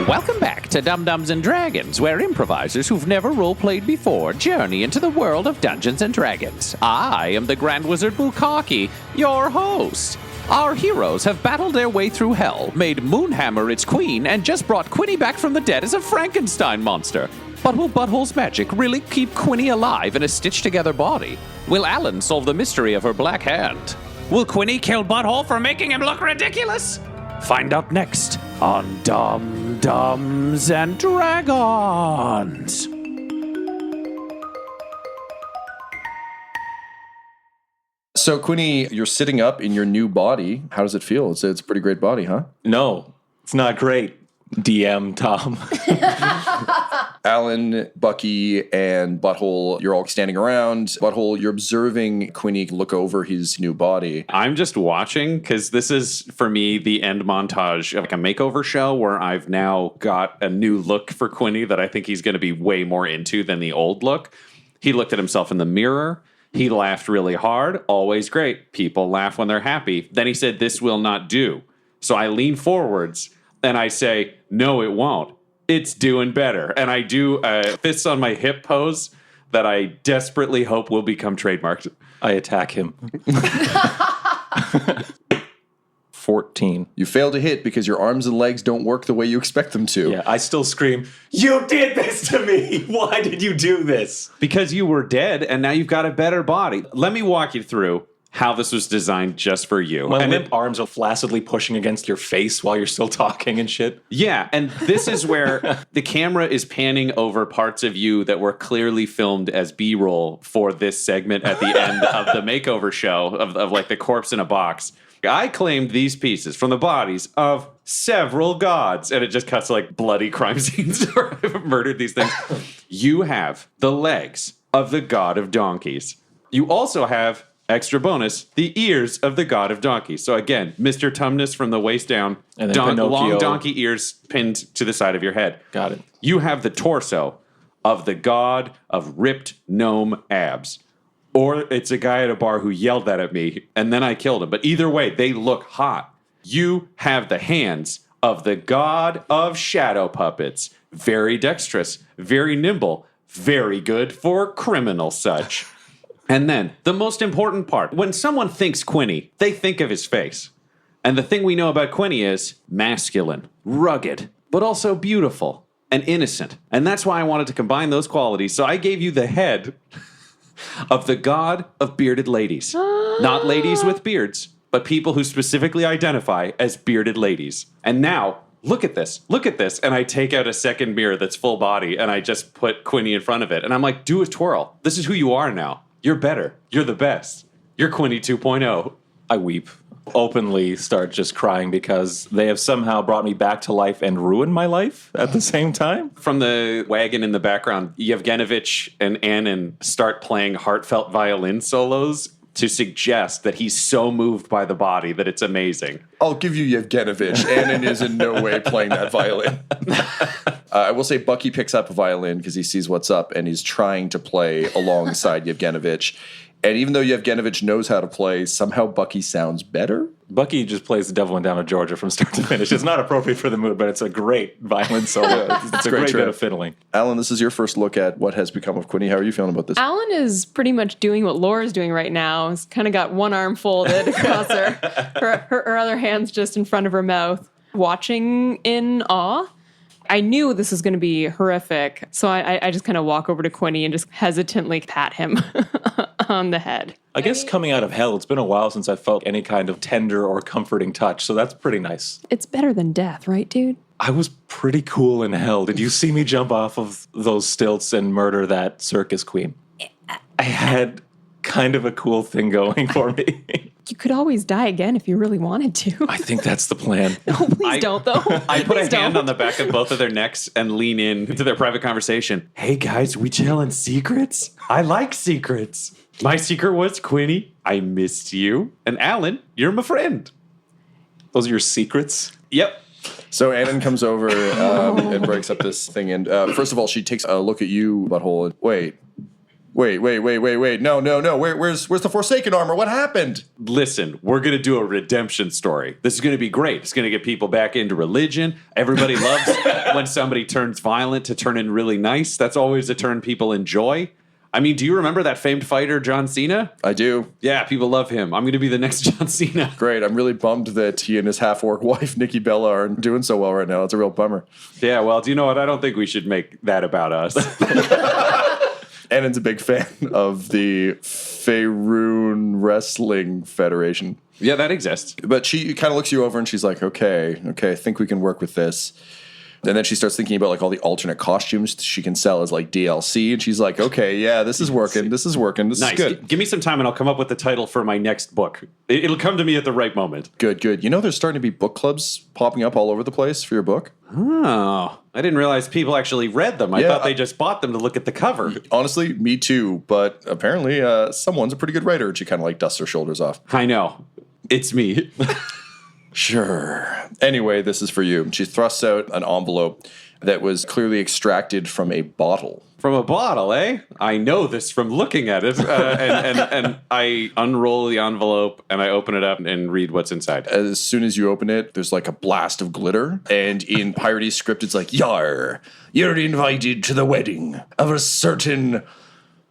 Welcome back to Dum-Dums and Dragons, where improvisers who've never role-played before journey into the world of Dungeons and Dragons. I am the Grand Wizard Bukaki, your host. Our heroes have battled their way through hell, made Moonhammer its queen, and just brought Quinny back from the dead as a Frankenstein monster. But will Butthole's magic really keep Quinny alive in a stitched-together body? Will Alan solve the mystery of her black hand? Will Quinny kill Butthole for making him look ridiculous? Find out next on Dum-Dums and Dragons. So, Quinny, you're sitting up in your new body. How does it feel? It's a pretty great body, huh? No, it's not great. DM Tom. Alan, Bucky, and Butthole, you're all standing around. Butthole, you're observing Quinny look over his new body. I'm just watching because this is, for me, the end montage of like a makeover show where I've now got a new look for Quinny that I think he's going to be way more into than the old look. He looked at himself in the mirror. He laughed really hard. Always great. People laugh when they're happy. Then he said, "This will not do." So I lean forwards and I say, "No, it won't. It's doing better." And I do a fists on my hip pose that I desperately hope will become trademarked. I attack him. 14. You fail to hit because your arms and legs don't work the way you expect them to. Yeah, I still scream, "You did this to me! Why did you do this?" Because you were dead and now you've got a better body. Let me walk you through how this was designed just for you. My limp arms are flaccidly pushing against your face while you're still talking and shit. Yeah, and this is where the camera is panning over parts of you that were clearly filmed as B-roll for this segment at the end of the makeover show of like the corpse in a box. I claimed these pieces from the bodies of several gods, and it just cuts to like bloody crime scenes where I've murdered these things. You have the legs of the god of donkeys. You also have, extra bonus, the ears of the god of donkeys. So again, Mr. Tumnus from the waist down, And then long donkey ears pinned to the side of your head. Got it. You have the torso of the god of ripped gnome abs. Or it's a guy at a bar who yelled that at me, and then I killed him. But either way, they look hot. You have the hands of the god of shadow puppets. Very dexterous, very nimble, very good for criminal such. And then, the most important part. When someone thinks Quinny, they think of his face. And the thing we know about Quinny is masculine, rugged, but also beautiful and innocent. And that's why I wanted to combine those qualities. So I gave you the head of the god of bearded ladies. Not ladies with beards, but people who specifically identify as bearded ladies. And now, look at this. And I take out a second mirror that's full body, and I just put Quinny in front of it. And I'm like, do a twirl. This is who you are now. You're better. You're the best. You're Quinny 2.0. I weep. Openly start just crying because they have somehow brought me back to life and ruined my life at the same time. From the wagon in the background, Yevgenovich and Annan start playing heartfelt violin solos to suggest that he's so moved by the body that it's amazing. I'll give you Yevgenovich. Annan is in no way playing that violin. I will say Bucky picks up a violin because he sees what's up and he's trying to play alongside Yevgenovich. And even though Yevgenovich knows how to play, somehow Bucky sounds better. Bucky just plays The Devil Went Down to Georgia from start to finish. It's not appropriate for the mood, but it's a great violin solo. It's a great bit of fiddling. Alan, this is your first look at what has become of Quinny. How are you feeling about this? Alan is pretty much doing what Laura's doing right now. He's kind of got one arm folded across her other hand's just in front of her mouth, watching in awe. I knew this was going to be horrific, so I just kind of walk over to Quinny and just hesitantly pat him on the head. I guess coming out of hell, it's been a while since I felt any kind of tender or comforting touch, so that's pretty nice. It's better than death, right, dude? I was pretty cool in hell. Did you see me jump off of those stilts and murder that circus queen? I had kind of a cool thing going for me. You could always die again if you really wanted to. I think that's the plan. No, please don't, though. I put a Please hand don't. on the back of both of their necks and lean in to their private conversation. Hey guys, we telling secrets? I like secrets. My secret was, Quinny, I missed you. And Alan, you're my friend. Those are your secrets? Yep. So Annan comes over and breaks up this thing. And first of all, she takes a look at you, Butthole. And, wait, Wait. No. Where's the Forsaken armor? What happened? Listen, we're going to do a redemption story. This is going to be great. It's going to get people back into religion. Everybody loves when somebody turns violent to turn in really nice. That's always a turn people enjoy. I mean, do you remember that famed fighter, John Cena? I do. Yeah, people love him. I'm going to be the next John Cena. Great. I'm really bummed that he and his half-orc wife, Nikki Bella, aren't doing so well right now. It's a real bummer. Yeah, well, do you know what? I don't think we should make that about us. Annan's a big fan of the Faerun Wrestling Federation. Yeah, that exists. But she kind of looks you over and she's like, okay, I think we can work with this. And then she starts thinking about like all the alternate costumes she can sell as like DLC. And she's like, okay, yeah, this is working. This is Nice. is good. Give me some time and I'll come up with the title for my next book. It'll come to me at the right moment. Good. You know, there's starting to be book clubs popping up all over the place for your book. Oh, I didn't realize people actually read them. I thought they just bought them to look at the cover. Honestly, me too. But apparently someone's a pretty good writer. And she kind of like dusts her shoulders off. I know. It's me. Sure. Anyway, this is for you. She thrusts out an envelope that was clearly extracted from a bottle. From a bottle, eh? I know this from looking at it. And I unroll the envelope and I open it up and read what's inside. As soon as you open it, there's like a blast of glitter. And in piratey script, it's like, Yar, you're invited to the wedding of a certain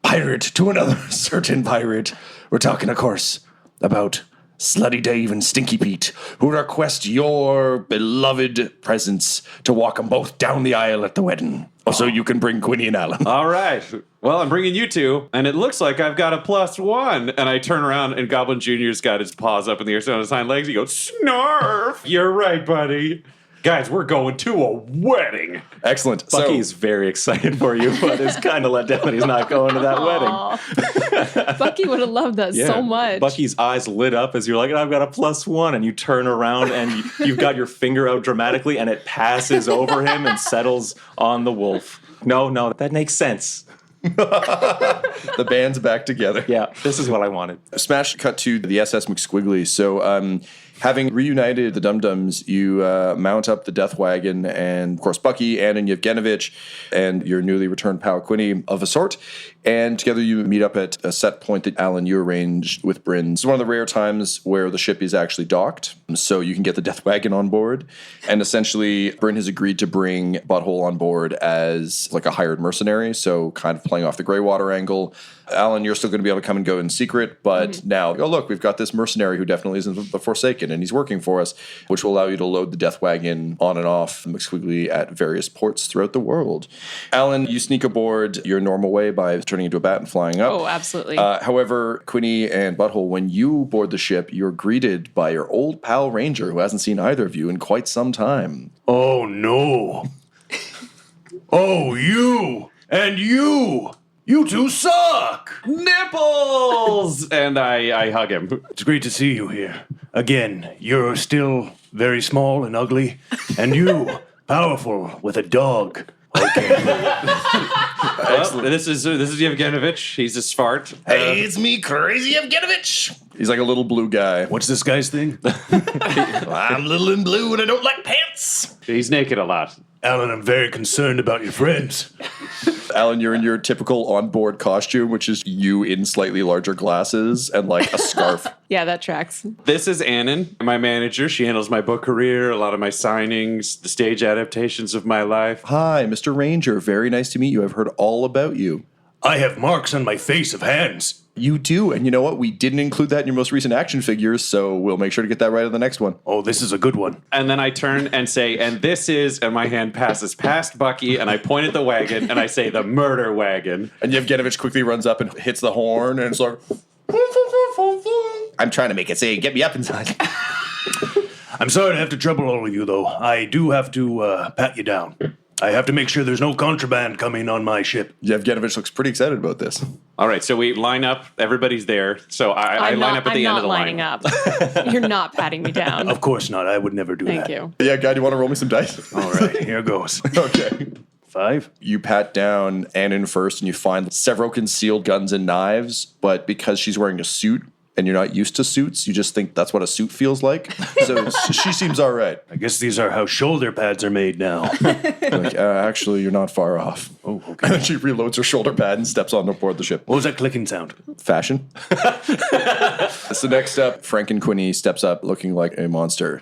pirate to another certain pirate. We're talking, of course, about Slutty Dave and Stinky Pete, who request your beloved presence to walk them both down the aisle at the wedding. So you can bring Quinny and Alan. All right. Well, I'm bringing you two, and it looks like I've got a +1. And I turn around, and Goblin Jr.'s got his paws up in the air, so on his hind legs. He goes, Snarf! You're right, buddy. Guys, we're going to a wedding. Excellent. Bucky's very excited for you, but is kind of let down that he's not going to that wedding. Aw. Bucky would have loved that so much. Bucky's eyes lit up as you're like, I've got a +1, and you turn around and you've got your finger out dramatically, and it passes over him and settles on the wolf. No, that makes sense. The band's back together. Yeah, this is what I wanted. Smash cut to the SS McSquiggly. So, having reunited the Dum-Dums, you mount up the Death Wagon, and of course Bucky, Anna, and Yevgenovich, and your newly returned pal Quinny of a sort. And together you meet up at a set point that, Alan, you arranged with Bryn. It's one of the rare times where the ship is actually docked, so you can get the Death Wagon on board. And essentially, Bryn has agreed to bring Butthole on board as like a hired mercenary, so kind of playing off the Greywater angle. Alan, you're still going to be able to come and go in secret, but now, oh, look, we've got this mercenary who definitely isn't the Forsaken, and he's working for us, which will allow you to load the Death Wagon on and off McSquiggly at various ports throughout the world. Alan, you sneak aboard your normal way by turning into a bat and flying up. Oh, absolutely. However, Quinny and Butthole, when you board the ship, you're greeted by your old pal Ranger, who hasn't seen either of you in quite some time. Oh, no. Oh, you. And you. You two suck. Nipples! And I hug him. It's great to see you here. Again, you're still very small and ugly. And you, powerful with a dog. Okay. Well, this is Yevgenovich. He's a Svart. Hey, it's me, Crazy Yevgenovich. He's like a little blue guy. What's this guy's thing? I'm little and blue and I don't like pants. He's naked a lot. Alan, I'm very concerned about your friends. Alan, you're in your typical on-board costume, which is you in slightly larger glasses and like a scarf. Yeah, that tracks. This is Annan, my manager. She handles my book career, a lot of my signings, the stage adaptations of my life. Hi, Mr. Ranger. Very nice to meet you. I've heard all about you. I have marks on my face of hands. You do, and you know what? We didn't include that in your most recent action figures, so we'll make sure to get that right on the next one. Oh, this is a good one. And then I turn and say, and this is, and my hand passes past Bucky, and I point at the wagon, and I say, the murder wagon. And Yevgenovich quickly runs up and hits the horn, and it's like... I'm trying to make it say, get me up inside. I'm sorry to have to trouble all of you, though. I do have to pat you down. I have to make sure there's no contraband coming on my ship. Yevgenovich looks pretty excited about this. All right, so we line up. Everybody's there. So I line up at the end of the line. I'm not lining up. You're not patting me down. Of course not. I would never do Thank that. you. Yeah, guy, do you want to roll me some dice? All right, here goes. Okay. 5. You pat down Annan first, and you find several concealed guns and knives, but because she's wearing a suit, and you're not used to suits. You just think that's what a suit feels like. So she seems all right. I guess these are how shoulder pads are made now. Like, actually, you're not far off. Oh, okay. And then she reloads her shoulder pad and steps on board the ship. What was that clicking sound? Fashion. So next up, Frank and Quinny steps up looking like a monster.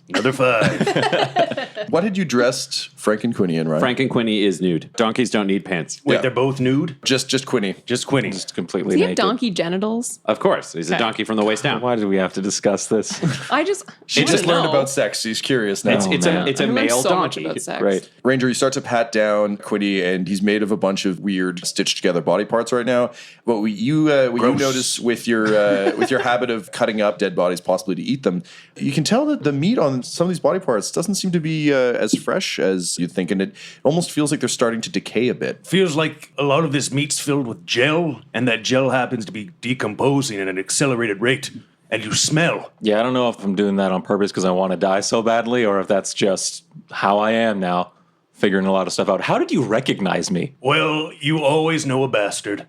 Another 5. What had you dressed Frank and Quinny in, Ryan? Frank and Quinny is nude. Donkeys don't need pants. Wait, Yeah. they're both nude? Just Quinny. Just Quinny. Just completely Does he have naked. donkey genitals? Of course. He's a donkey from the waist down. Why did we have to discuss this? I just She just learned about sex. She's curious now. It's a I learned male so much donkey. about sex. Right. Ranger, you start to pat down Quinny, and he's made of a bunch of weird stitched together body parts right now. But what you notice with your habit of cutting up dead bodies, possibly to eat them, you can tell that the meat on some of these body parts doesn't seem to be as fresh as you'd think, and it almost feels like they're starting to decay a bit. Feels like a lot of this meat's filled with gel, and that gel happens to be decomposing at an accelerated rate. And you smell. Yeah, I don't know if I'm doing that on purpose because I want to die so badly or if that's just how I am now, figuring a lot of stuff out. How did you recognize me? Well, you always know a bastard.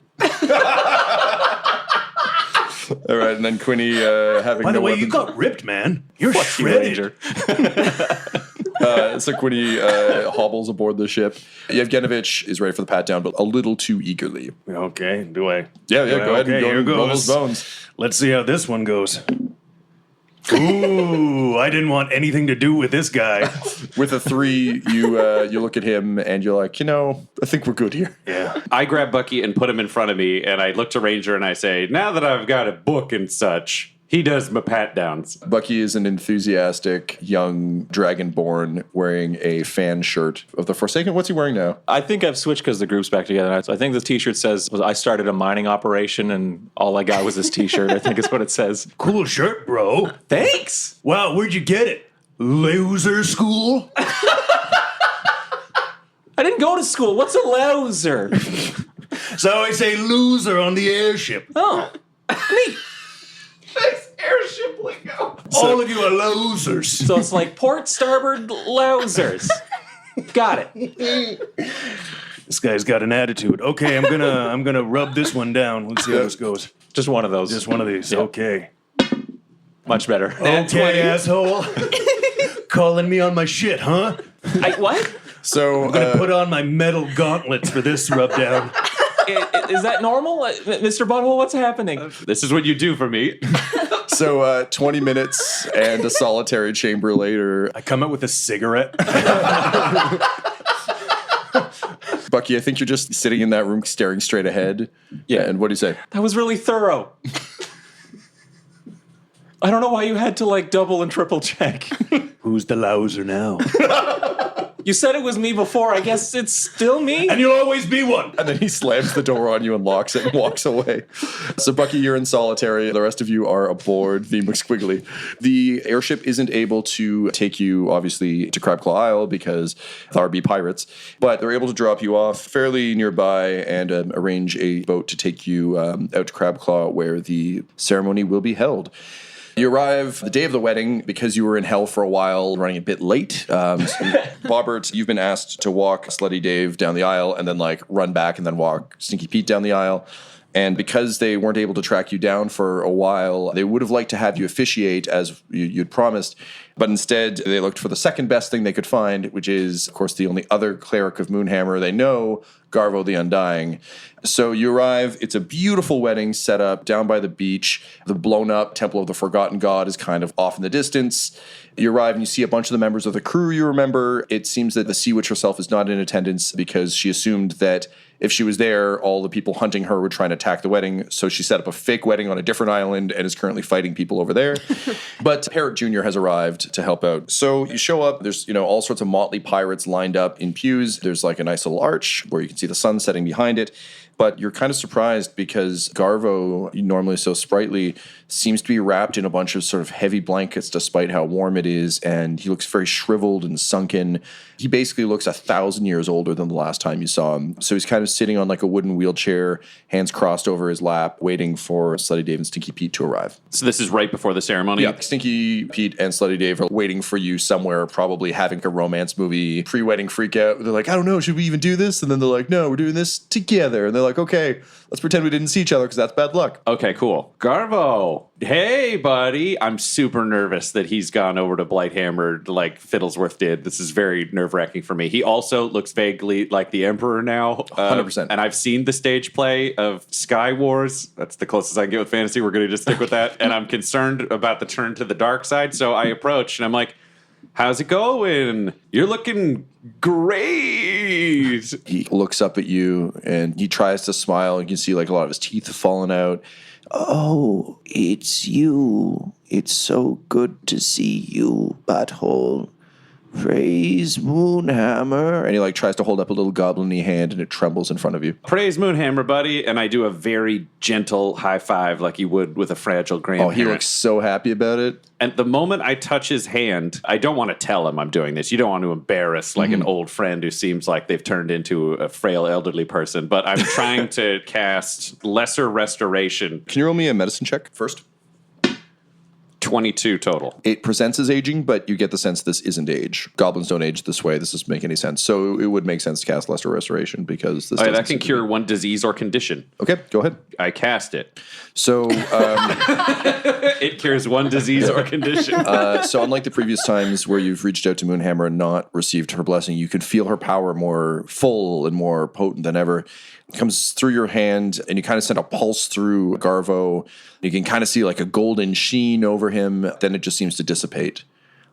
All right, and then Quinny having By the no way, weapons. you got ripped, man. You're You shredded. Ranger. So Quinny hobbles aboard the ship. Yevgenovich is ready for the pat down, but a little too eagerly. Okay, do I? Yeah, go ahead and go here and roll goes. those bones. Let's see how this one goes. Ooh, I didn't want anything to do with this guy. With a 3, you look at him and you're like, I think we're good here. Yeah. I grab Bucky and put him in front of me, and I look to Ranger and I say, now that I've got a book and such, he does my pat downs. Bucky is an enthusiastic young dragonborn wearing a fan shirt of the Forsaken. What's he wearing now? I think I've switched because the group's back together now. So I think this t-shirt says, I started a mining operation and all I got was this t-shirt. I think is what it says. Cool shirt, bro. Thanks! Wow, where'd you get it? Loser school? I didn't go to school. What's a louser? So I say loser on the airship. Oh, neat. Airship lingo. All of you are losers. So it's like port, starboard, lousers. Got it. This guy's got an attitude. Okay, I'm gonna rub this one down. Let's see how this goes. Just one of those. Just one of these. Yeah. Okay. Much better. Okay, asshole. Calling me on my shit, huh? What? So I'm gonna put on my metal gauntlets for this rub down. Is that normal? Mr. Butthole, what's happening? This is what you do for me. So 20 minutes and a solitary chamber later, I come out with a cigarette. Bucky, I think you're just sitting in that room staring straight ahead. Yeah. And what do you say? That was really thorough. I don't know why you had to double and triple check. Who's the louser now? You said it was me before. I guess it's still me. And you'll always be one. And then he slams the door on you and locks it and walks away. So, Bucky, you're in solitary. The rest of you are aboard the McSquiggly. The airship isn't able to take you, obviously, to Crabclaw Isle because there be pirates, but they're able to drop you off fairly nearby and arrange a boat to take you out to Crabclaw where the ceremony will be held. You arrive the day of the wedding because you were in hell for a while, running a bit late. Bobbert, you've been asked to walk Slutty Dave down the aisle and then run back and then walk Stinky Pete down the aisle. And because they weren't able to track you down for a while, they would have liked to have you officiate as you'd promised. But instead, they looked for the second best thing they could find, which is, of course, the only other cleric of Moonhammer they know, Garvo the Undying. So you arrive. It's a beautiful wedding set up down by the beach. The blown-up Temple of the Forgotten God is kind of off in the distance. You arrive and you see a bunch of the members of the crew you remember. It seems that the Sea Witch herself is not in attendance because she assumed that if she was there, all the people hunting her would try and attack the wedding. So she set up a fake wedding on a different island and is currently fighting people over there. But Parrot Jr. has arrived to help out. So you show up. There's all sorts of motley pirates lined up in pews. There's a nice little arch where you can see the sun setting behind it. But you're kind of surprised because Garvo, normally so sprightly, seems to be wrapped in a bunch of sort of heavy blankets despite how warm it is, and he looks very shriveled and sunken. He basically looks 1,000 years older than the last time you saw him. So he's kind of sitting on a wooden wheelchair, hands crossed over his lap, waiting for Slutty Dave and Stinky Pete to arrive. So this is right before the ceremony? Yeah, Stinky Pete and Slutty Dave are waiting for you somewhere, probably having a romance movie pre-wedding freak out. They're like, I don't know, should we even do this? And then they're like, no, we're doing this together. And they're they're like, okay, let's pretend we didn't see each other because that's bad luck. Okay, cool. Garvo, hey, buddy. I'm super nervous that he's gone over to Blighthammer like Fiddlesworth did. This is very nerve-wracking for me. He also looks vaguely like the Emperor now. 100%. And I've seen the stage play of Sky Wars. That's the closest I can get with fantasy. We're going to just stick with that. And I'm concerned about the turn to the dark side. So I approach and I'm like, how's it going? You're looking great. He looks up at you and he tries to smile. You can see like a lot of his teeth have fallen out. Oh, it's you. It's so good to see you, butthole. Praise Moonhammer. And he like tries to hold up a little goblin-y hand and it trembles in front of you. Praise Moonhammer, buddy. And I do a very gentle high five like you would with a fragile Oh, grandparent. he looks so happy about it. And the moment I touch his hand, I don't want to tell him I'm doing this. You don't want to embarrass like an old friend who seems like they've turned into a frail elderly person. But I'm trying to cast Lesser Restoration. Can you roll me a medicine check first? 22 total. It presents as aging, but you get the sense this isn't age. Goblins don't age this way. This doesn't make any sense. So it would make sense to cast Lesser Restoration because this That doesn't can cure one disease or condition. Okay, go ahead. I cast it. So, It cures one disease or condition. so unlike the previous times where you've reached out to Moonhammer and not received her blessing, you can feel her power more full and more potent than ever. It comes through your hand, and you kind of send a pulse through Garvo. You can kind of see like a golden sheen over him. Then it just seems to dissipate.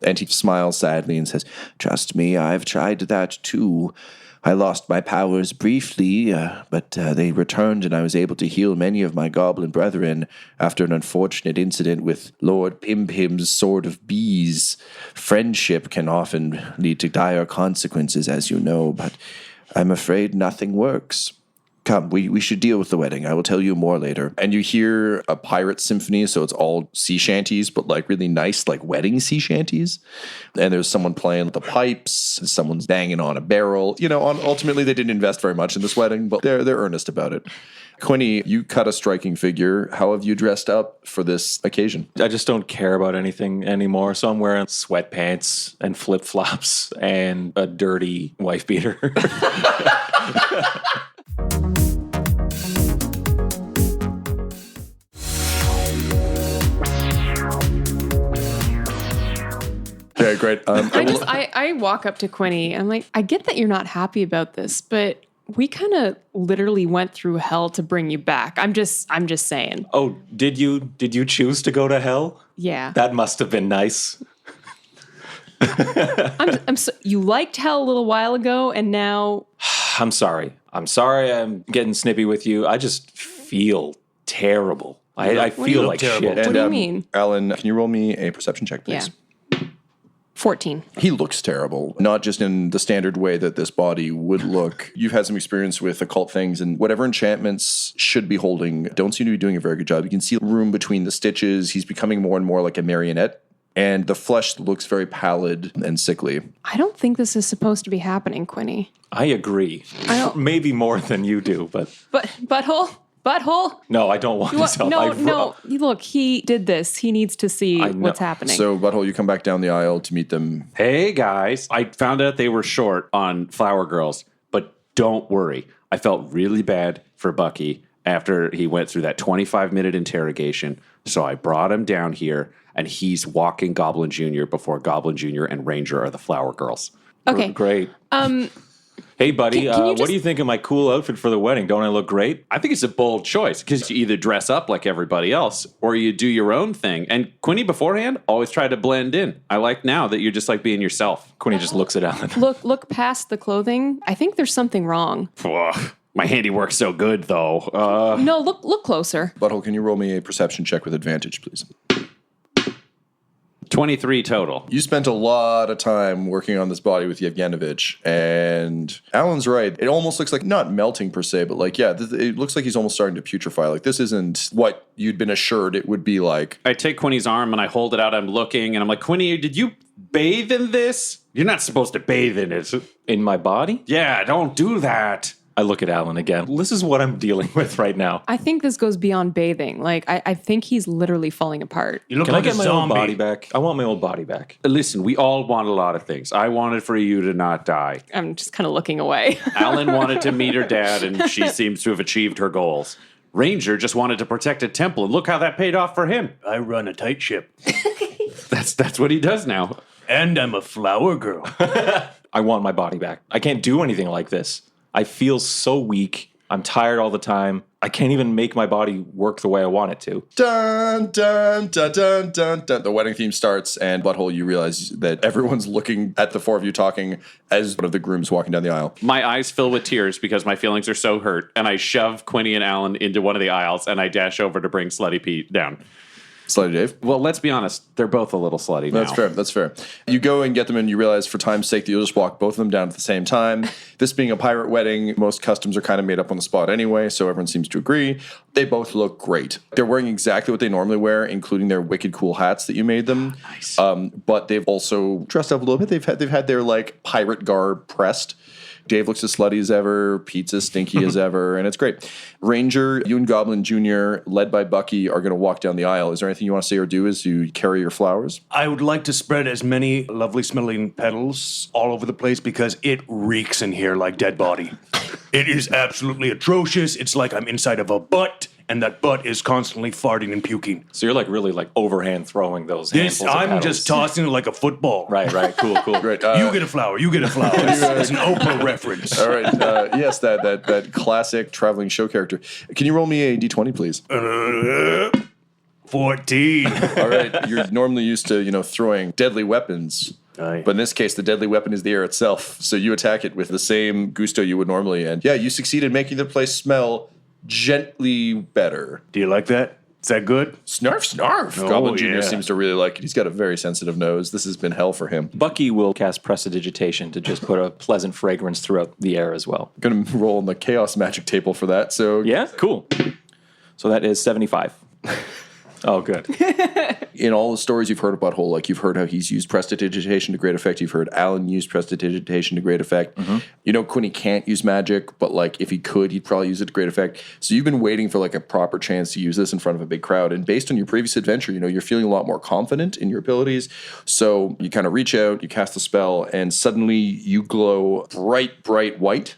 And he smiles sadly and says, "Trust me, I've tried that too. I lost my powers briefly, but they returned and I was able to heal many of my goblin brethren after an unfortunate incident with Lord Pimpim's Sword of Bees. Friendship can often lead to dire consequences, as you know, but I'm afraid nothing works. Come, we should deal with the wedding. I will tell you more later." And you hear a pirate symphony, so it's all sea shanties, but like really nice, like wedding sea shanties. And there's someone playing the pipes, someone's banging on a barrel. You know, ultimately they didn't invest very much in this wedding, but they're earnest about it. Quinny, you cut a striking figure. How have you dressed up for this occasion? I just don't care about anything anymore. So I'm wearing sweatpants and flip-flops and a dirty wife beater. Okay, great. I walk up to Quinny. I'm like, I get that you're not happy about this, but we kind of literally went through hell to bring you back. I'm just saying. Oh, did you choose to go to hell? Yeah. That must have been nice. You liked hell a little while ago, and now I'm sorry. I'm getting snippy with you. I just feel terrible. I feel like shit. And, what do you mean? Alan, can you roll me a perception check, please? Yeah. 14. He looks terrible, not just in the standard way that this body would look. You've had some experience with occult things, and whatever enchantments should be holding don't seem to be doing a very good job. You can see room between the stitches. He's becoming more and more like a marionette, and the flesh looks very pallid and sickly. I don't think this is supposed to be happening, Quinny. I agree. Maybe more than you do, but Butthole? no, I don't want his help. No. Look, he did this. He needs to see what's happening. So, Butthole, you come back down the aisle to meet them. Hey, guys. I found out they were short on Flower Girls, but don't worry. I felt really bad for Bucky after he went through that 25-minute interrogation. So I brought him down here, and he's walking Goblin Jr. before Goblin Jr. and Ranger are the Flower Girls. Okay. Great. Hey, buddy, Can you what do you think of my cool outfit for the wedding? Don't I look great? I think it's a bold choice because you either dress up like everybody else or you do your own thing. And Quinny beforehand always tried to blend in. I like now that you're just like being yourself. Quinny just looks at Alan. Look past the clothing. I think there's something wrong. Ugh, my handiwork's so good, though. No, look closer. Butthole, can you roll me a perception check with advantage, please? 23 total. You spent a lot of time working on this body with Yevgenovich, and Alan's right. It almost looks like not melting per se, but like, yeah, it looks like he's almost starting to putrefy. Like, this isn't what you'd been assured it would be like. I take Quinny's arm and I hold it out. I'm looking and I'm like, Quinny, did you bathe in this? You're not supposed to bathe in it. In my body? Yeah, don't do that. I look at Alan again. This is what I'm dealing with right now. I think this goes beyond bathing. Like, I think he's literally falling apart. You look Can I like get a my old zombie. body back? I want my old body back. Listen, we all want a lot of things. I wanted for you to not die. I'm just kind of looking away. Alan wanted to meet her dad, and she seems to have achieved her goals. Ranger just wanted to protect a temple, and look how that paid off for him. I run a tight ship. That's what he does now. And I'm a flower girl. I want my body back. I can't do anything like this. I feel so weak. I'm tired all the time. I can't even make my body work the way I want it to. Dun, dun, dun, dun, dun, dun. The wedding theme starts, and Butthole, you realize that everyone's looking at the four of you talking as one of the grooms walking down the aisle. My eyes fill with tears because my feelings are so hurt, and I shove Quinny and Alan into one of the aisles, and I dash over to bring Slutty Pete down. Slutty Dave. Well, let's be honest. They're both a little slutty now. That's fair. That's fair. You go and get them, and you realize for time's sake that you'll just walk both of them down at the same time. This being a pirate wedding, most customs are kind of made up on the spot anyway, so everyone seems to agree. They both look great. They're wearing exactly what they normally wear, including their wicked cool hats that you made them. Nice. But they've also dressed up a little bit. They've had their like pirate garb pressed. Dave looks as slutty as ever. Pete's as stinky as ever, and it's great. Ranger, you and Goblin Jr., led by Bucky, are going to walk down the aisle. Is there anything you want to say or do as you carry your flowers? I would like to spread as many lovely smelling petals all over the place because it reeks in here like dead body. It is absolutely atrocious. It's like I'm inside of a butt, and that butt is constantly farting and puking. So you're like really like overhand throwing those This, handfuls of I'm petals. just tossing it like a football. Right, cool. Great. You get a flower. You get a flower. It's an Oprah reference. All right. Yes, that classic traveling show character. Can you roll me a d20, please? 14. All right. You're normally used to, throwing deadly weapons. Aye. But in this case, the deadly weapon is the air itself. So you attack it with the same gusto you would normally. And yeah, you succeed in making the place smell gently better. Do you like that? Is that good? Snarf, snarf. Oh, Goblin Jr. yeah. seems to really like it. He's got a very sensitive nose. This has been hell for him. Bucky will cast prestidigitation to just put a pleasant fragrance throughout the air as well. Going to roll on the chaos magic table for that. So Yeah, cool. So that is 75. Oh, good. in all the stories you've heard about Butthole, like you've heard how he's used prestidigitation to great effect. You've heard Alan use prestidigitation to great effect. Mm-hmm. Quinny can't use magic, but like if he could, he'd probably use it to great effect. So you've been waiting for like a proper chance to use this in front of a big crowd. And based on your previous adventure, you're feeling a lot more confident in your abilities. So you kind of reach out, you cast the spell, and suddenly you glow bright, bright white.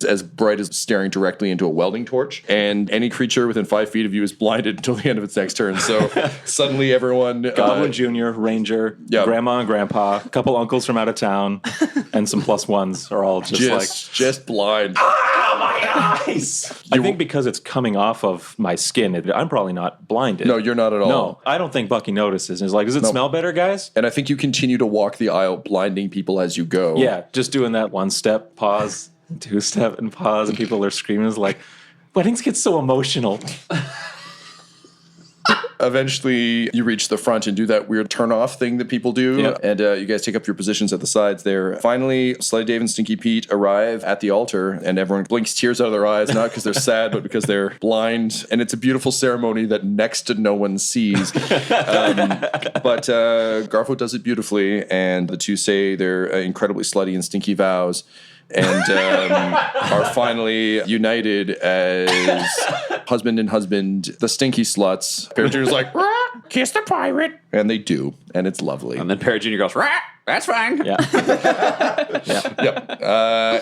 As bright as staring directly into a welding torch, and any creature within 5 feet of you is blinded until the end of its next turn. So suddenly everyone Goblin Jr., Ranger, yeah. Grandma and Grandpa, a couple uncles from out of town, and some plus ones are all just blind. eyes. I think because it's coming off of my skin, I'm probably not blinded. No, you're not at all. No, I don't think Bucky notices. He's like, does it smell better, guys? And I think you continue to walk the aisle, blinding people as you go. Yeah, just doing that 1 step, pause, 2 step, and pause, and people are screaming. It's like, weddings get so emotional. Eventually, you reach the front and do that weird turn-off thing that people do, Yep. and you guys take up your positions at the sides there. Finally, Slutty Dave and Stinky Pete arrive at the altar, and everyone blinks tears out of their eyes, not because they're sad, but because they're blind. And it's a beautiful ceremony that next to no one sees. But Garfo does it beautifully, and the two say their incredibly slutty and stinky vows. And are finally united as husband and husband, the stinky sluts. Parrot Jr.'s like, "Rah, kiss the pirate. And they do, and it's lovely. And then Parrot Jr. goes, "Rah, that's fine." Yeah. Yep.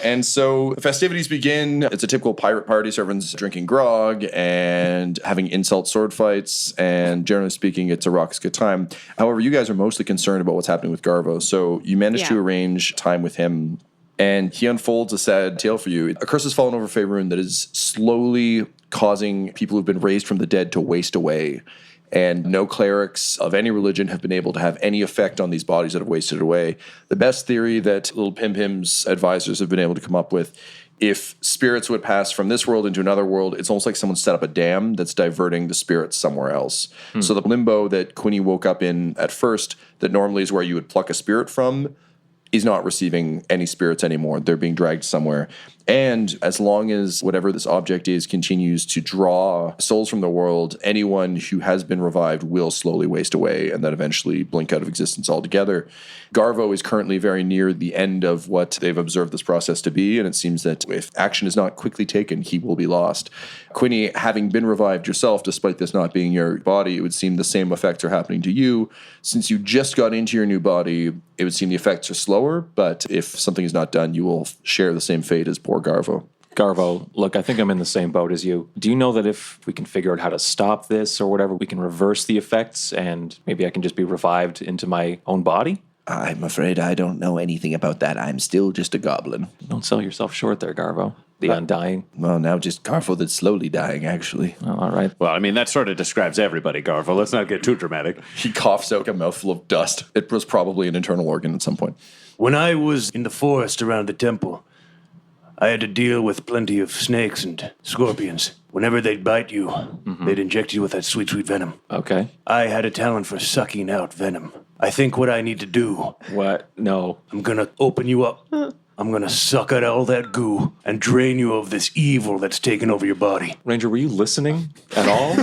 And so the festivities begin. It's a typical pirate party. So everyone's drinking grog and having insult sword fights. And generally speaking, it's a raucous good time. However, you guys are mostly concerned about what's happening with Garvo. So you managed to arrange time with him. And he unfolds a sad tale for you. A curse has fallen over Faerun that is slowly causing people who've been raised from the dead to waste away. And no clerics of any religion have been able to have any effect on these bodies that have wasted away. The best theory that Little Pim Pim's advisors have been able to come up with, if spirits would pass from this world into another world, it's almost like someone set up a dam that's diverting the spirits somewhere else. So the limbo that Quinny woke up in at first, that normally is where you would pluck a spirit from, he's not receiving any spirits anymore. They're being dragged somewhere. And as long as whatever this object is continues to draw souls from the world, anyone who has been revived will slowly waste away and then eventually blink out of existence altogether. Garvo is currently very near the end of what they've observed this process to be, and it seems that if action is not quickly taken, he will be lost. Quinny, having been revived yourself, despite this not being your body, it would seem the same effects are happening to you. Since you just got into your new body, it would seem the effects are slower, but if something is not done, you will share the same fate as poor Garvo. Garvo, look, I think I'm in the same boat as you. Do you know that if we can figure out how to stop this or whatever, we can reverse the effects and maybe I can just be revived into my own body? I'm afraid I don't know anything about that. I'm still just a goblin. Don't sell yourself short there, Garvo. The undying. Well, now just Garfo that's slowly dying, actually. Oh, all right. Well, I mean, that sort of describes everybody, Garvo. Let's not get too dramatic. He coughs out a mouthful of dust. It was probably an internal organ at some point. When I was in the forest around the temple, I had to deal with plenty of snakes and scorpions. Whenever they'd bite you, they'd inject you with that sweet, sweet venom. Okay. I had a talent for sucking out venom. I think what I need to do, What? No. I'm gonna open you up. I'm gonna suck out all that goo and drain you of this evil that's taken over your body. Ranger, were you listening at all?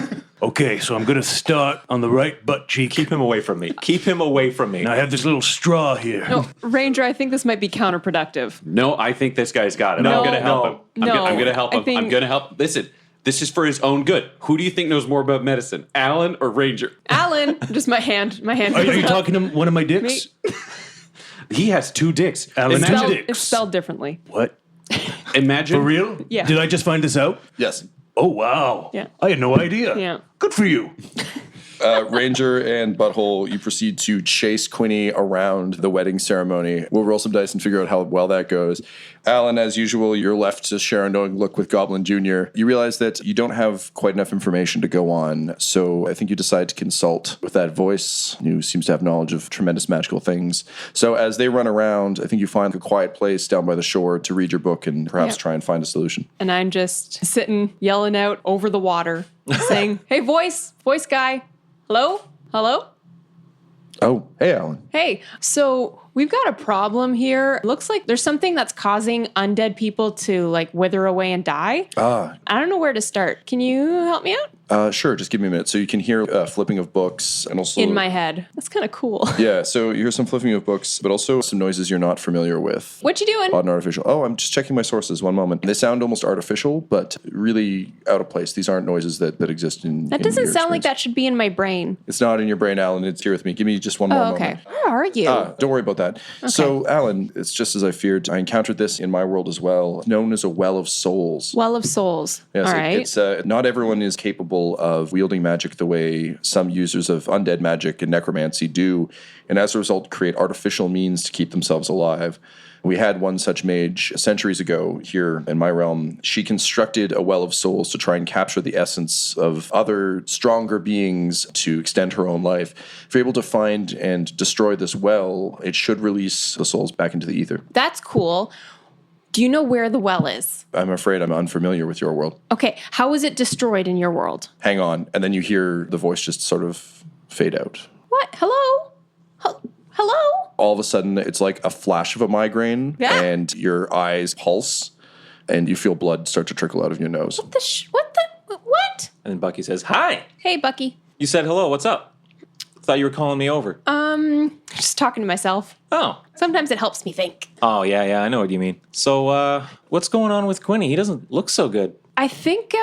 Okay, so I'm gonna start on the right butt cheek. Keep him away from me. Keep him away from me. And I have this little straw here. No, Ranger, I think this might be counterproductive. No, I think this guy's got it. No, I'm going to help him. no, I'm going to help I him. think- I'm going to help. Listen, this is for his own good. Who do you think knows more about medicine, Alan or Ranger? Alan, just my hand. My hand. Are goes you up. talking to one of my dicks? He has 2 dicks. Alan, It's two spelled, dicks. it's spelled differently. What? Imagine. For real? Yeah. Did I just find this out? Yes. Oh, wow. Yeah. I had no idea. Yeah. Good for you. Ranger and Butthole, you proceed to chase Quinny around the wedding ceremony. We'll roll some dice and figure out how well that goes. Alan, as usual, you're left to share a knowing look with Goblin Jr. You realize that you don't have quite enough information to go on, so I think you decide to consult with that voice who seems to have knowledge of tremendous magical things. So as they run around, I think you find a quiet place down by the shore to read your book and perhaps Yeah. try and find a solution. And I'm just sitting, yelling out over the water, saying, "Hey, voice guy. Hello? Hello? Oh, hey, Alan. Hey, so we've got a problem here. Looks like there's something that's causing undead people to like wither away and die. I don't know where to start. Can you help me out? Sure, just give me a minute. So you can hear flipping of books and also... In my head. That's kind of cool. Yeah, so you hear some flipping of books, but also some noises you're not familiar with. What you doing? Odd and artificial. Oh, I'm just checking my sources. One moment. They sound almost artificial, but really out of place. These aren't noises that exist in That in doesn't your sound like experience. that should be in my brain. It's not in your brain, Alan. It's here with me. Give me just one more Oh, okay. moment. Where are you? Don't worry about that. So, Alan, it's just as I feared. I encountered this in my world as well, known as a well of souls. Well of Souls. Yes, All right. It's not everyone is capable of wielding magic the way some users of undead magic and necromancy do, and as a result create artificial means to keep themselves alive. We had one such mage centuries ago here in my realm. She constructed a well of souls to try and capture the essence of other stronger beings to extend her own life. If you're able to find and destroy this well, it should release the souls back into the ether. That's cool. Do you know where the well is? I'm afraid I'm unfamiliar with your world. Okay. How is it destroyed in your world? Hang on. And then you hear the voice just sort of fade out. What? Hello? Hello? All of a sudden, it's like a flash of a migraine, Yeah. and your eyes pulse, and you feel blood start to trickle out of your nose. What? And then Bucky says, "Hi. Hey, Bucky. You said hello. What's up? Thought you were calling me over." Just talking to myself. Oh. Sometimes it helps me think. Oh, yeah, I know what you mean. So, what's going on with Quinny? He doesn't look so good. I think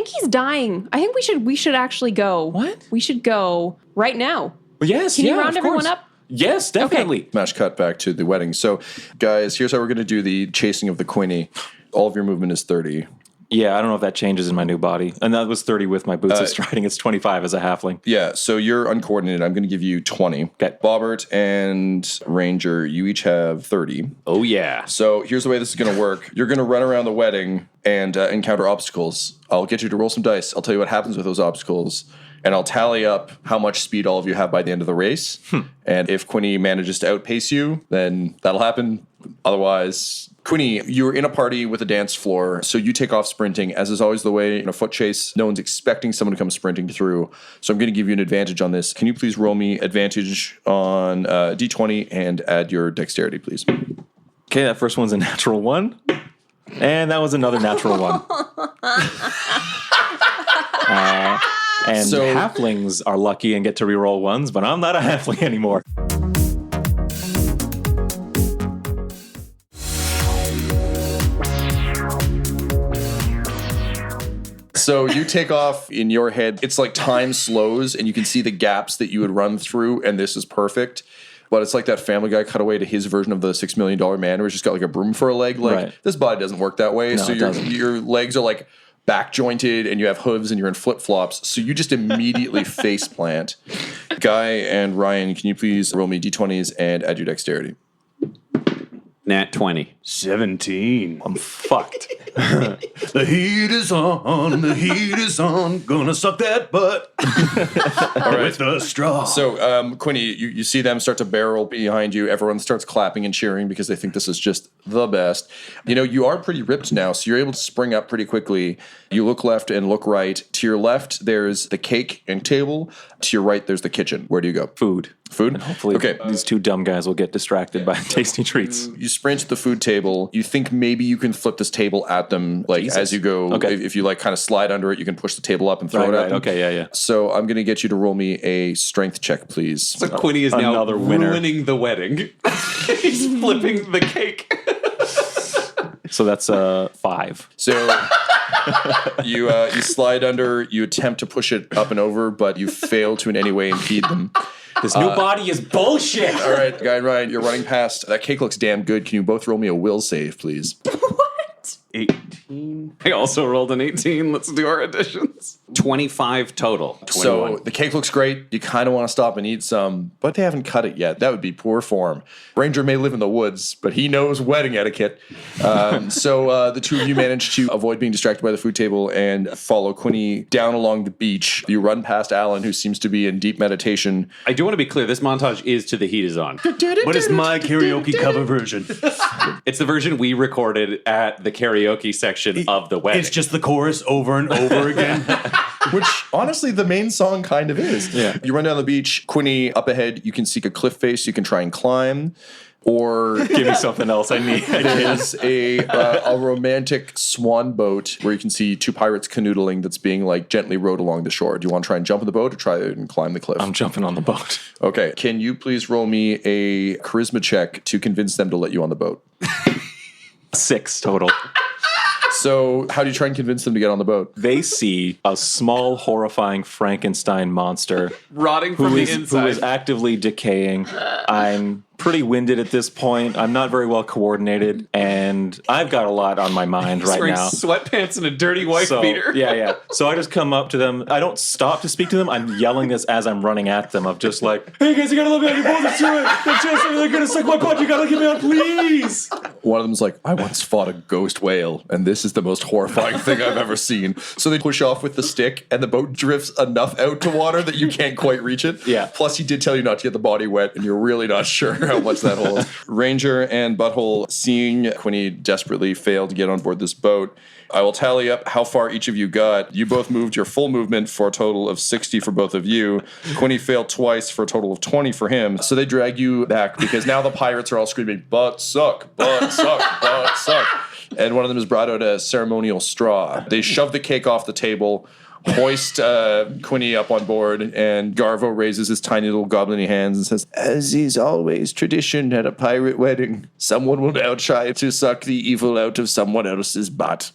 he's dying. I think we should actually go. What? We should go right now. Well, yes, Can you yeah, round of everyone course. up? Yes, definitely. Smash cut back to the wedding. So, guys, here's how we're going to do the chasing of the Quinny. All of your movement is 30. Yeah, I don't know if that changes in my new body. And that was 30 with my boots of striding. It's 25 as a halfling. Yeah, so you're uncoordinated. I'm going to give you 20. Okay. Bobbert and Ranger, you each have 30. Oh, yeah. So here's the way this is going to work. You're going to run around the wedding and encounter obstacles. I'll get you to roll some dice. I'll tell you what happens with those obstacles. And I'll tally up how much speed all of you have by the end of the race. And if Quinny manages to outpace you, then that'll happen. Otherwise, Quinny, you're in a party with a dance floor, so you take off sprinting. As is always the way in a foot chase, no one's expecting someone to come sprinting through. So I'm going to give you an advantage on this. Can you please roll me advantage on D20 and add your dexterity, please? Okay, that first one's a natural 1. And that was another natural one. And So- halflings are lucky and get to reroll ones, but I'm not a halfling anymore. So you take off in your head. It's like time slows and you can see the gaps that you would run through, and this is perfect. But it's like that Family Guy cutaway to his version of the $6 Million Man where he's just got like a broom for a leg. Like, Right. this body doesn't work that way. No, So it doesn't. your legs are like back jointed and you have hooves and you're in flip flops. So you just immediately face plant. Guy and Ryan, can you please roll me d20s and add your dexterity? Nat 20. 17. I'm fucked. The heat is on. The heat is on. Gonna suck that butt with the straw. So, Quinny, you see them start to barrel behind you. Everyone starts clapping and cheering because they think this is just the best. You know, you are pretty ripped now, so you're able to spring up pretty quickly. You look left and look right. To your left, there's the cake and table. To your right, there's the kitchen. Where do you go? Food. Food? Hopefully Okay. these two dumb guys will get distracted by tasty treats. You sprint to the food table. You think maybe you can flip this table at them, like as you go. Okay. If you like kind of slide under it, you can push the table up and throw it at them. Okay, yeah. So I'm going to get you to roll me a strength check, please. So Quinny is now Another winner. ruining the wedding. He's flipping the cake. So that's 5. So you slide under, you attempt to push it up and over, but you fail to in any way impede them. This new body is bullshit. All right, Guy and Ryan, you're running past. That cake looks damn good. Can you both roll me a will save, please? 18. I also rolled an 18. Let's do our additions. 25 total. So the cake looks great. You kind of want to stop and eat some, but they haven't cut it yet. That would be poor form. Ranger may live in the woods, but he knows wedding etiquette. So the two of you manage to avoid being distracted by the food table and follow Quinny down along the beach. You run past Alan, who seems to be in deep meditation. I do want to be clear. This montage is to the heat is on. But it's my karaoke cover version. It's the version we recorded at the karaoke section of the wedding. It's just the chorus over and over again. Which, honestly, the main song kind of is. Yeah. You run down the beach. Quinny, up ahead, you can seek a cliff face. You can try and climb. Or Give me something else I need. there's a romantic swan boat where you can see two pirates canoodling that's being like gently rowed along the shore. Do you want to try and jump in the boat or try and climb the cliff? I'm jumping on the boat. Okay. Can you please roll me a charisma check to convince them to let you on the boat? 6 total. So how do you try and convince them to get on the boat? They see a small, horrifying Frankenstein monster rotting from who the is inside. actively decaying. I'm pretty winded at this point. I'm not very well coordinated, and I've got a lot on my mind right wearing now. sweatpants and a dirty wife beater. Yeah. So I just come up to them. I don't stop to speak to them. I'm yelling this as I'm running at them of just like, hey guys, you gotta let me on your boat. They're gonna suck my butt. You gotta get me on, please. One of them's like, I once fought a ghost whale, and this is the most horrifying thing I've ever seen. So they push off with the stick, and the boat drifts enough out to water that you can't quite reach it. Yeah. Plus, he did tell you not to get the body wet, and you're really not sure how much that holds. Ranger and Butthole, seeing Quinny desperately fail to get on board this boat, I will tally up how far each of you got. You both moved your full movement for a total of 60 for both of you. Quinny failed twice for a total of 20 for him. So they drag you back because now the pirates are all screaming, butt suck, butt suck, butt suck. And one of them has brought out a ceremonial straw. They shove the cake off the table, hoist Quinny up on board, and Garvo raises his tiny little goblin-y hands and says, as is always tradition at a pirate wedding, someone will now try to suck the evil out of someone else's butt.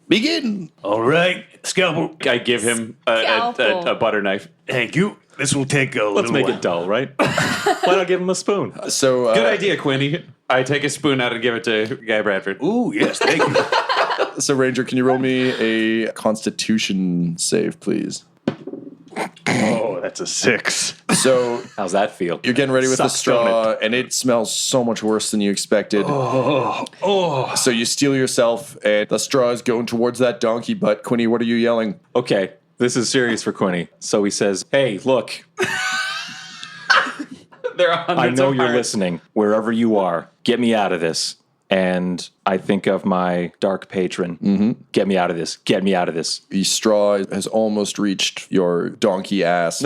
Begin! All right, scalpel. I give him a butter knife. Thank you. This will take a little Let's make while. it dull, right? Why not give him a spoon? So, Good idea, Quinny. I take a spoon out and give it to Guy Bradford. Ooh, yes, thank you. So, Ranger, can you roll me a Constitution save, please? Oh, that's a 6. So, How's that feel? you're getting ready with the Sucks, don't straw, and it smells so much worse than you expected. So you steel yourself, and the straw is going towards that donkey butt. Quinny, what are you yelling? Okay, this is serious for Quinny. So he says, hey, look, There are I hundreds know of you're pirates. listening. Wherever you are, get me out of this. And I think of my dark patron. Mm-hmm. Get me out of this. Get me out of this. The straw has almost reached your donkey ass.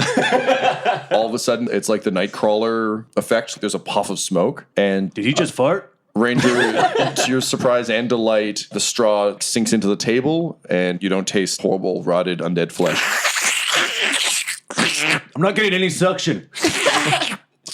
All of a sudden, it's like the Nightcrawler effect. There's a puff of smoke, and Did he just fart? Ranger, to your surprise and delight, the straw sinks into the table, and you don't taste horrible, rotted, undead flesh. I'm not getting any suction.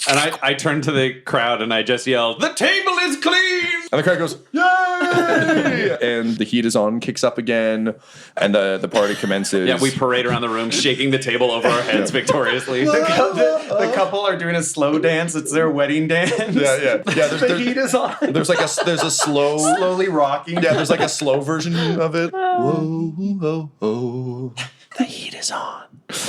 And I turn to the crowd and I just yell, "The table is clean!" And the crowd goes, yay! And the heat is on, kicks up again, and the party commences. Yeah, we parade around the room, shaking the table over our heads victoriously. The couple are doing a slow dance. It's their wedding dance. Yeah. The heat is on. There's a slow, Slowly rocking. yeah. There's like a slow version of it. Whoa, whoa, whoa. The heat is on.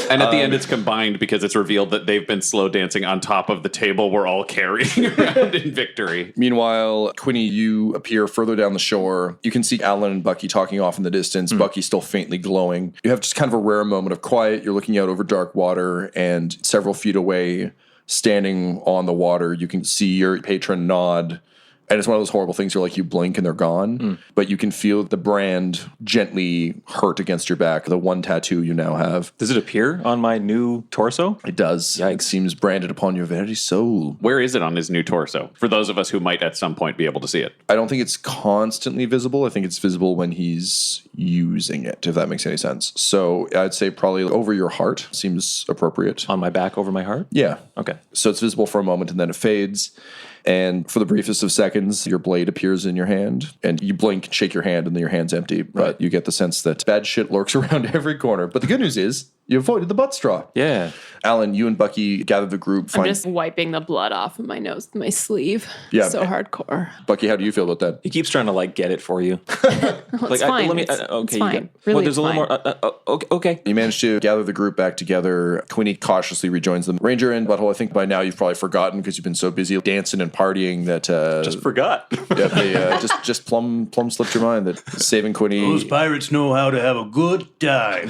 And at the end, it's combined because it's revealed that they've been slow dancing on top of the table we're all carrying around in victory. Meanwhile, Quinny, you appear further down the shore. You can see Alan and Bucky talking off in the distance. Bucky still faintly glowing. You have just kind of a rare moment of quiet. You're looking out over dark water, and several feet away, standing on the water, you can see your patron nod. And it's one of those horrible things where, like, you blink and they're gone. But you can feel the brand gently hurt against your back, the one tattoo you now have. Does it appear on my new torso? It does. It seems branded upon your very soul. Where is it on his new torso? For those of us who might at some point be able to see it. I don't think it's constantly visible. I think it's visible when he's using it, if that makes any sense. So I'd say probably over your heart seems appropriate. On my back over my heart? Yeah. Okay. So it's visible for a moment and then it fades. And for the briefest of seconds, your blade appears in your hand, and you blink, shake your hand, and then your hand's empty. But you get the sense that bad shit lurks around every corner. But the good news is, you avoided the butt straw. Yeah. Alan, you and Bucky gather the group. I'm just wiping the blood off of my nose with my sleeve. Yeah. So hardcore. Bucky, how do you feel about that? He keeps trying to like get it for you. It's fine. Let me. It's Okay, fine. you got. Really, well, there's it's a little fine. more. Okay. You manage to gather the group back together. Queenie cautiously rejoins them. Ranger and Butthole, I think by now you've probably forgotten because you've been so busy dancing and partying that Just forgot. yeah, they just plumb slipped your mind that saving Queenie. Those pirates know how to have a good time.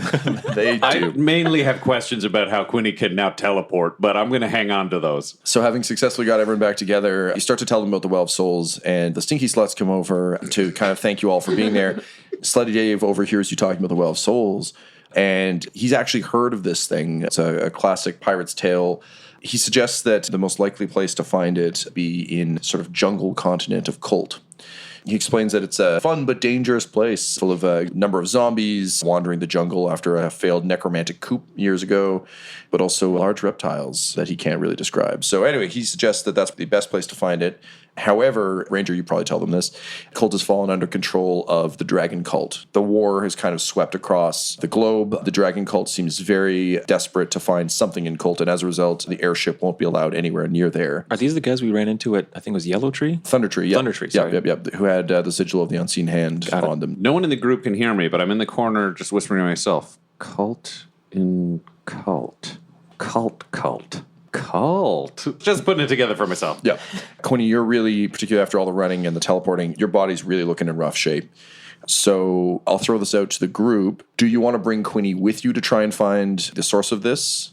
They I do. mainly have questions about how Quinny can now teleport, but I'm going to hang on to those. So having successfully got everyone back together, you start to tell them about the Well of Souls, and the Stinky Sluts come over to kind of thank you all for being there. Slutty Dave overhears you talking about the Well of Souls, and he's actually heard of this thing. It's a classic pirate's tale. He suggests that the most likely place to find it be in sort of jungle continent of Colt. He explains that it's a fun but dangerous place full of a number of zombies wandering the jungle after a failed necromantic coup years ago, but also large reptiles that he can't really describe. So anyway, he suggests that that's the best place to find it. However, Ranger, you probably tell them this, Cult has fallen under control of the Dragon Cult. The war has kind of swept across the globe. The Dragon Cult seems very desperate to find something in Cult, and as a result, the airship won't be allowed anywhere near there. Are these the guys we ran into at, I think it was Yellow Tree? Thunder Tree, yeah. Thunder Tree, sorry. Yep. Who had the sigil of the unseen hand on them. No one in the group can hear me, but I'm in the corner just whispering to myself. Cult in cult. Cult. Just putting it together for myself. Yeah. Quinny, you're really, particularly after all the running and the teleporting, your body's really looking in rough shape. So I'll throw this out to the group. Do you want to bring Quinny with you to try and find the source of this?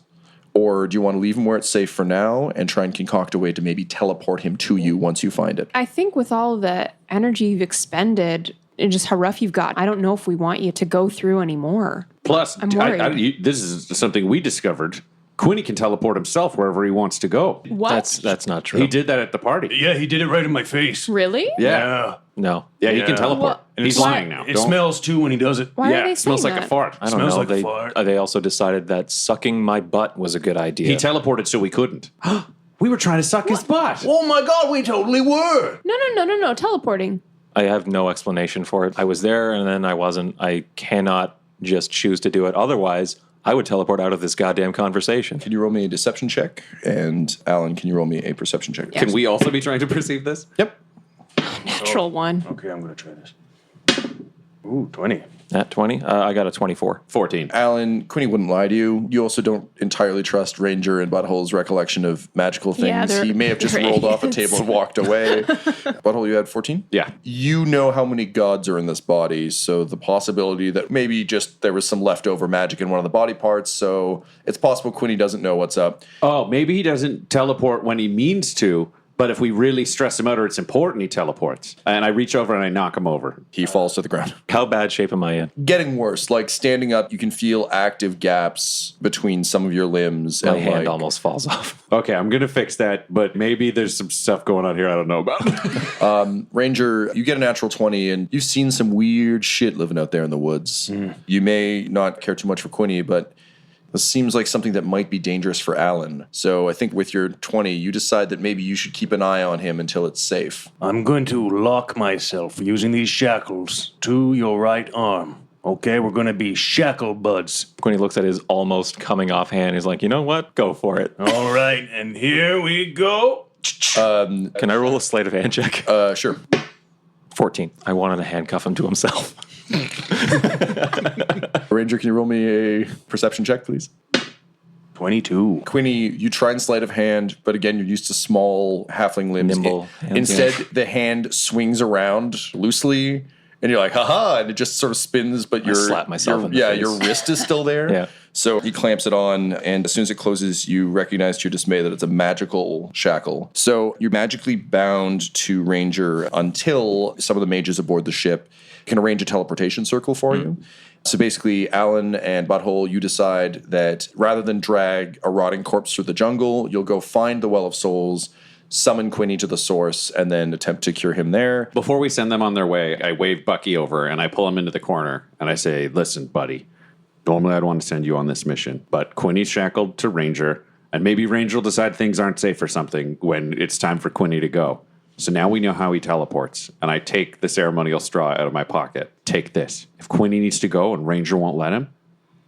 Or do you want to leave him where it's safe for now and try and concoct a way to maybe teleport him to you once you find it? I think with all the energy you've expended and just how rough you've got, I don't know if we want you to go through anymore. Plus, I'm worried. this is something we discovered. Quinny can teleport himself wherever he wants to go. What? That's not true. He did that at the party. Yeah, he did it right in my face. Really? Yeah. No. Yeah, he can teleport. What? And he's Why? lying now. It smells too when he does it. Why yeah, are they it smells saying like that? a fart. I don't Smells know. like a fart. They also decided that sucking my butt was a good idea. He teleported so we couldn't. We were trying to suck his butt. Oh my god, we totally were. No. Teleporting. I have no explanation for it. I was there and then I wasn't. I cannot just choose to do it. Otherwise, I would teleport out of this goddamn conversation. Can you roll me a deception check? And Alan, can you roll me a perception check? Yeah. Can we also be trying to perceive this? Yep. Natural one. Okay, I'm gonna try this. Ooh, 20. At 20? I got a 24. 14. Alan, Quinny wouldn't lie to you. You also don't entirely trust Ranger and Butthole's recollection of magical things. Yeah, they're- He may have just right. rolled off a table and walked away. Butthole, you had 14? Yeah. You know how many gods are in this body, so the possibility that maybe just there was some leftover magic in one of the body parts, so it's possible Quinny doesn't know what's up. Oh, maybe he doesn't teleport when he means to, But if we really stress him out or it's important, he teleports. And I reach over and I knock him over. He falls to the ground. How bad shape am I in? Getting worse. Like standing up, you can feel active gaps between some of your limbs. My and hand like, almost falls off. Okay, I'm going to fix that, but maybe there's some stuff going on here I don't know about. Ranger, you get a natural 20, and you've seen some weird shit living out there in the woods. You may not care too much for Quinny, but this seems like something that might be dangerous for Alan. So I think with your 20, you decide that maybe you should keep an eye on him until it's safe. I'm going to lock myself using these shackles to your right arm. Okay, we're going to be shackle buds. When he looks at his almost coming off hand, he's like, you know what? Go for it. All right, and here we go. Can I roll a sleight of hand check? Sure. 14. I wanted to handcuff him to himself. Ranger, can you roll me a perception check, please? 22. Quinny, you try and sleight of hand, but again, you're used to small halfling limbs. Nimble hands, Instead, yeah. the hand swings around loosely, and you're like, haha, and it just sort of spins, but slap myself in the face. your wrist is still there. Yeah. So he clamps it on, and as soon as it closes, you recognize to your dismay that it's a magical shackle. So you're magically bound to Ranger until some of the mages aboard the ship can arrange a teleportation circle for you. So basically, Alan and Butthole, you decide that rather than drag a rotting corpse through the jungle, you'll go find the Well of Souls, summon Quinny to the source, and then attempt to cure him there. Before we send them on their way, I wave Bucky over and I pull him into the corner and I say, listen, buddy, normally I'd want to send you on this mission, but Quinny's shackled to Ranger, and maybe Ranger will decide things aren't safe or something when it's time for Quinny to go. So now we know how he teleports, and I take the ceremonial straw out of my pocket. Take this. If Quinny needs to go and Ranger won't let him,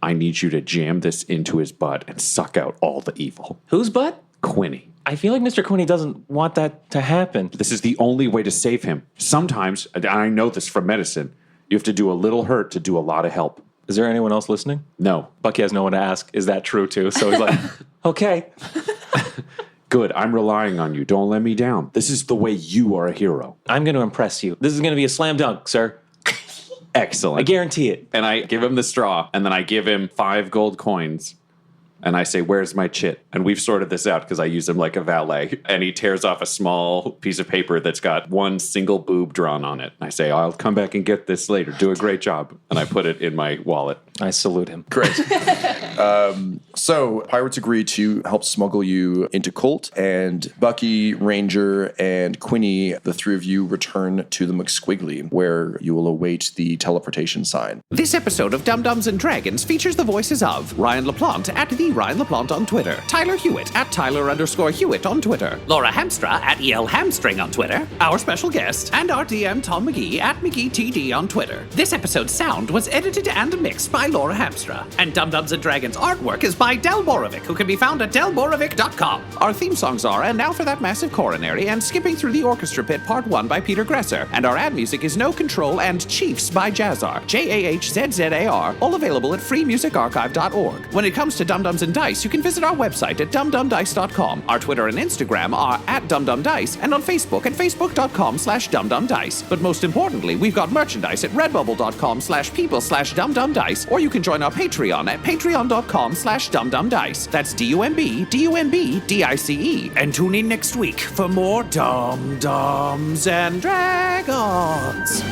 I need you to jam this into his butt and suck out all the evil. Whose butt? Quinny. I feel like Mr. Quinny doesn't want that to happen. This is the only way to save him. Sometimes, and I know this from medicine, you have to do a little hurt to do a lot of help. Is there anyone else listening? No. Bucky has no one to ask. Is that true too? So he's like, okay. Good, I'm relying on you. Don't let me down. This is the way you are a hero. I'm going to impress you. This is going to be a slam dunk, sir. Excellent. I guarantee it. And I give him the straw, and then I give him 5 gold coins. And I say, where's my chit? And we've sorted this out because I use him like a valet. And he tears off a small piece of paper that's got one single boob drawn on it. And I say, I'll come back and get this later. Do a great job. And I put it in my wallet. I salute him. Great. So pirates agree to help smuggle you into Colt, and Bucky, Ranger, and Quinny, the three of you return to the McSquiggly, where you will await the teleportation sign. This episode of Dum-Dums and Dragons features the voices of Ryan LaPlante at the Ryan LaPlante on Twitter, Tyler Hewitt at Tyler_Hewitt on Twitter, Laura Hamstra at EL Hamstring on Twitter, our special guest, and our DM Tom McGee at McGeeTD on Twitter. This episode's sound was edited and mixed by Laura Hamstra, and Dum-Dums and Dragons artwork is by Del Borovic, who can be found at delborovic.com. Our theme songs are And Now for That Massive Coronary and Skipping Through the Orchestra Pit Part 1 by Peter Gresser, and our ad music is No Control and Chiefs by Jazzar, JAHZZAR, all available at freemusicarchive.org. When it comes to Dum-Dums and Dice, you can visit our website at dumdumdice.com. Our Twitter and Instagram are at dumdumdice, and on Facebook at facebook.com/dumdumdice. But most importantly, we've got merchandise at redbubble.com/people/dumdumdice, or you can join our Patreon at patreon.com/dumdumdice. That's DUMBDUMBDICE. And tune in next week for more Dum-Dums and Dragons.